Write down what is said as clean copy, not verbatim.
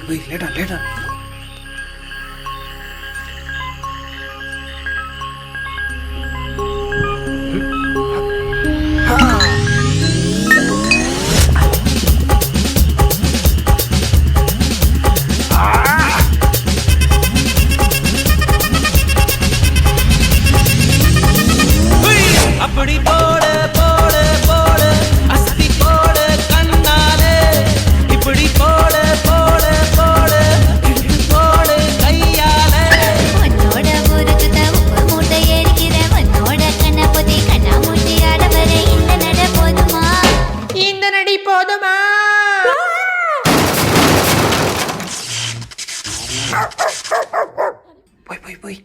போய் லேட்டா லேட்டா. அப்படி போடு போடு போடு அஸ்தி போடு கண்ணாலே இப்படி போடு போடு போடு போடு கையாலே உன்னோட ஊருக்கு உப்பு மூட்டை ஏறிக்கிற உன்னோட கண்ணை பொத்தி கண்ணா மூட்டி ஆடவர இந்த நட போதுமா இந்த நடி போதுமா? போய் போய் போய்